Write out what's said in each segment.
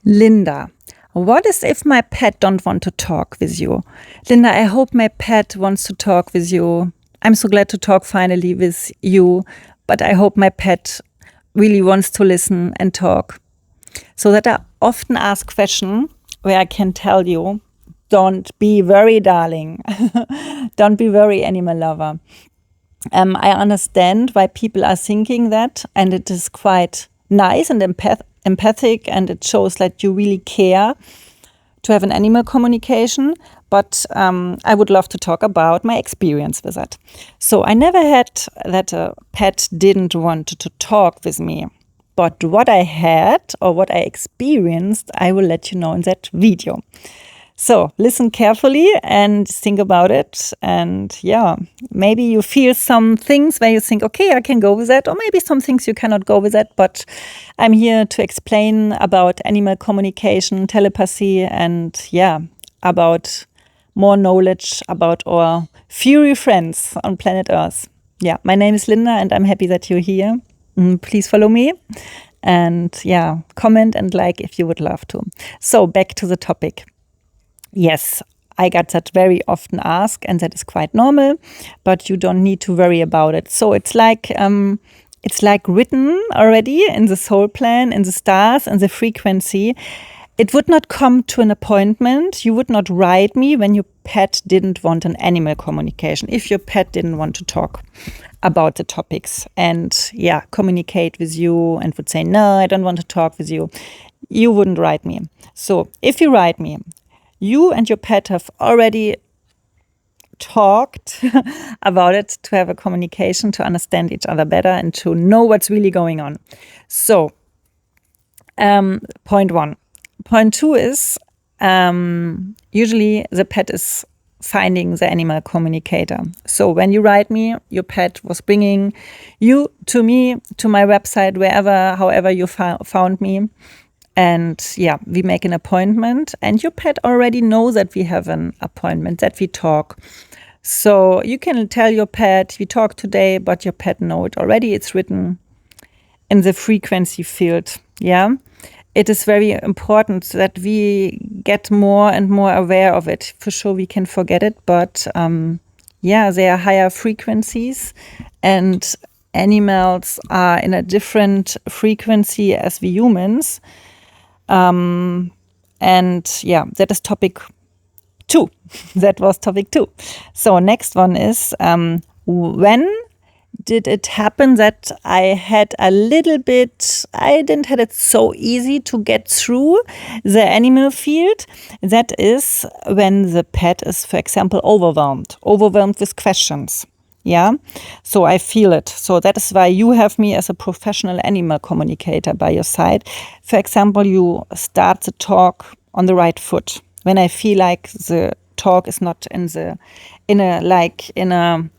Linda, what is if my pet don't want to talk with you? Linda, I hope my pet wants to talk with you. I'm so glad to talk finally with you, but I hope my pet really wants to listen and talk. So that I often ask question where I can tell you, don't be very darling. Don't be very animal lover. I understand why people are thinking that, and it is quite nice and empathic, and it shows that you really care to have an animal communication. But I would love to talk about my experience with that. So I never had that a pet didn't want to talk with me. But what I had or what I experienced, I will let you know in that video. So listen carefully and think about it. And yeah, maybe you feel some things where you think, okay, I can go with that. Or maybe some things you cannot go with that. But I'm here to explain about animal communication, telepathy, and yeah, about more knowledge about our furry friends on planet Earth. Yeah, my name is Linda and I'm happy that you're here. Please follow me. And yeah, comment and like if you would love to. So back to the topic. Yes, I got that very often asked, and that is quite normal, but you don't need to worry about it. So it's like written already in the soul plan, in the stars, and the frequency. It would not come to an appointment. You would not write me when your pet didn't want an animal communication, if your pet didn't want to talk about the topics and yeah, communicate with you and would say, no, I don't want to talk with you. You wouldn't write me. So if you write me, you and your pet have already talked about it to have a communication, to understand each other better and to know what's really going on. So, point one. Point two is usually the pet is finding the animal communicator. So when you write me, your pet was bringing you to me, to my website, wherever, however you found me. And yeah, we make an appointment and your pet already knows that we have an appointment, that we talk. So you can tell your pet, we talk today, but your pet knows it already. It's written in the frequency field. Yeah, it is very important that we get more and more aware of it. For sure, we can forget it, but yeah, there are higher frequencies and animals are in a different frequency as we humans. And yeah, that is topic 2. That was topic 2. So next one is, when did it happen that I had a little bit, I didn't have it so easy to get through the animal field? That is when the pet is, for example, overwhelmed with questions. Yeah, so I feel it. So that is why you have me as a professional animal communicator by your side. For example, you start the talk on the right foot. When I feel like the talk is not in a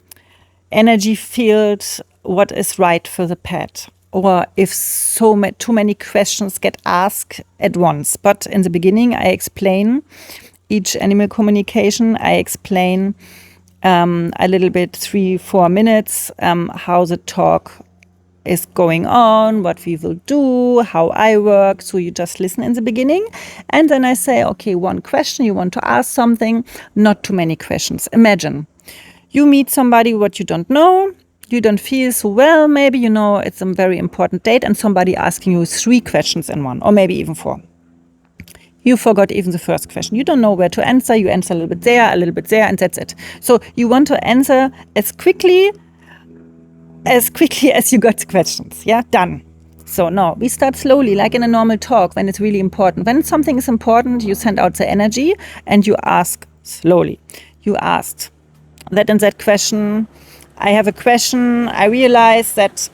energy field, what is right for the pet, or if too many questions get asked at once. But in the beginning, I explain each animal communication. I explain a little bit, 3-4 minutes, how the talk is going on, what we will do, how I work. So you just listen in the beginning. And then I say, okay, one question, you want to ask something, not too many questions. Imagine you meet somebody what you don't know, you don't feel so well, maybe, you know, it's a very important date and somebody asking you 3 questions in one, or maybe even 4. You forgot even the first question. You don't know where to answer. You answer a little bit there, and that's it. So you want to answer as quickly as you got the questions. Yeah, done. So now we start slowly, like in a normal talk, when it's really important. When something is important, you send out the energy and you ask slowly. You asked that and that question. I have a question. I realize that,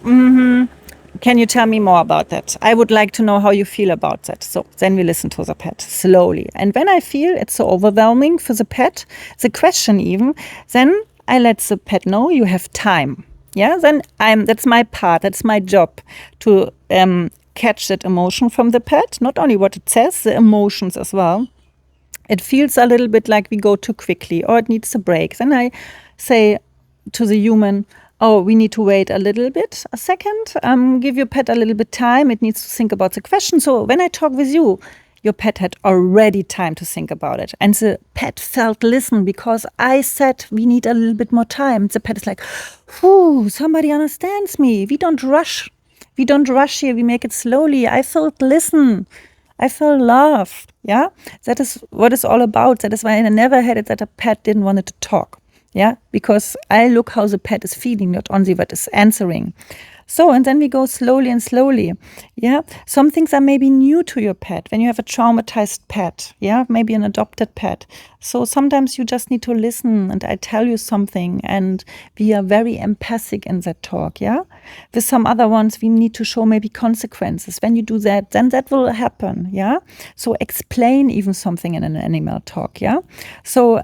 can you tell me more about that? I would like to know how you feel about that. So then we listen to the pet slowly. And when I feel it's so overwhelming for the pet, the question even, then I let the pet know you have time. Yeah, then that's my part. That's my job to catch that emotion from the pet. Not only what it says, the emotions as well. It feels a little bit like we go too quickly or it needs a break. Then I say to the human, oh, we need to wait a little bit, a second, give your pet a little bit time. It needs to think about the question. So when I talk with you, your pet had already time to think about it. And the pet felt listen because I said we need a little bit more time. The pet is like, whew, somebody understands me. We don't rush. We don't rush here. We make it slowly. I felt listen. I felt loved. Yeah, that is what it's all about. That is why I never had it that a pet didn't want to talk. Yeah, because I look how the pet is feeling, not only what is answering. So, and then we go slowly and slowly. Yeah, some things are maybe new to your pet when you have a traumatized pet. Yeah, maybe an adopted pet. So sometimes you just need to listen and I tell you something and we are very empathic in that talk. Yeah, with some other ones, we need to show maybe consequences. When you do that, then that will happen. Yeah, so explain even something in an animal talk. Yeah, so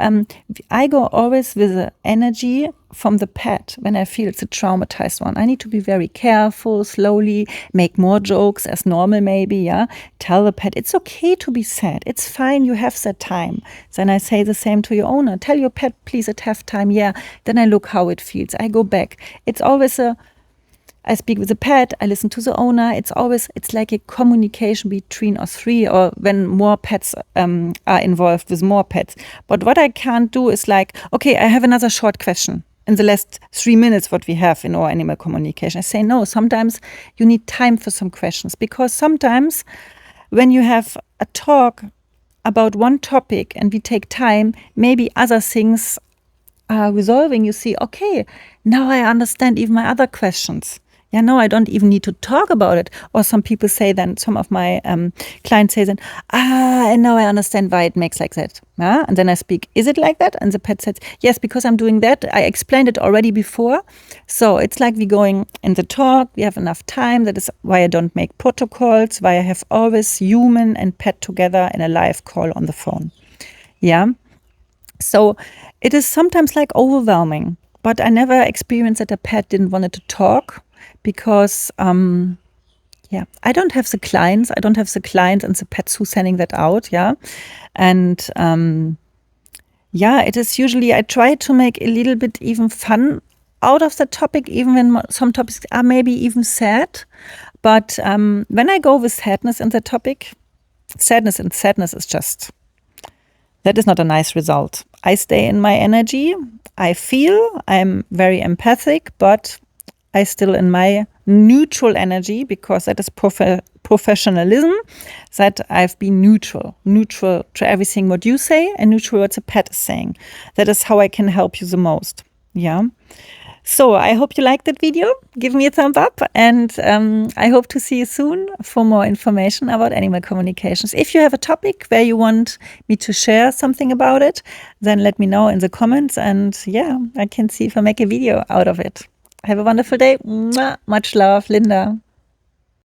I go always with the energy from the pet when I feel it's a traumatized one. I need to be very careful, slowly, make more jokes as normal maybe, yeah. Tell the pet, it's okay to be sad. It's fine, you have that time. Then I say the same to your owner. Tell your pet, please, it have time, yeah. Then I look how it feels. I go back. It's always I speak with the pet, I listen to the owner. It's like a communication between us three, or when more pets are involved with more pets. But what I can't do is like, okay, I have another short question. In the last 3 minutes, what we have in our animal communication, I say no. Sometimes you need time for some questions because sometimes when you have a talk about one topic and we take time, maybe other things are resolving. You see, okay, now I understand even my other questions. Yeah, no, I don't even need to talk about it. Or some people say then, some of my clients say then, and now I understand why it makes like that. Yeah? And then I speak, is it like that? And the pet says, yes, because I'm doing that. I explained it already before. So it's like we're going in the talk. We have enough time. That is why I don't make protocols, why I have always human and pet together in a live call on the phone. Yeah. So it is sometimes like overwhelming, but I never experienced that a pet didn't want to talk because, I don't have the clients. I don't have the clients and the pets who sending that out. Yeah. And, it is usually, I try to make a little bit even fun out of the topic, even when some topics are maybe even sad. But when I go with sadness in the topic, sadness is just, that is not a nice result. I stay in my energy. I feel I'm very empathic, but I still in my neutral energy because that is professionalism, that I've been neutral to everything what you say and neutral what the pet is saying. That is how I can help you the most. Yeah. So I hope you liked that video. Give me a thumb up and I hope to see you soon for more information about animal communications. If you have a topic where you want me to share something about it, then let me know in the comments and I can see if I make a video out of it. Have a wonderful day. Mwah. Much love, Linda.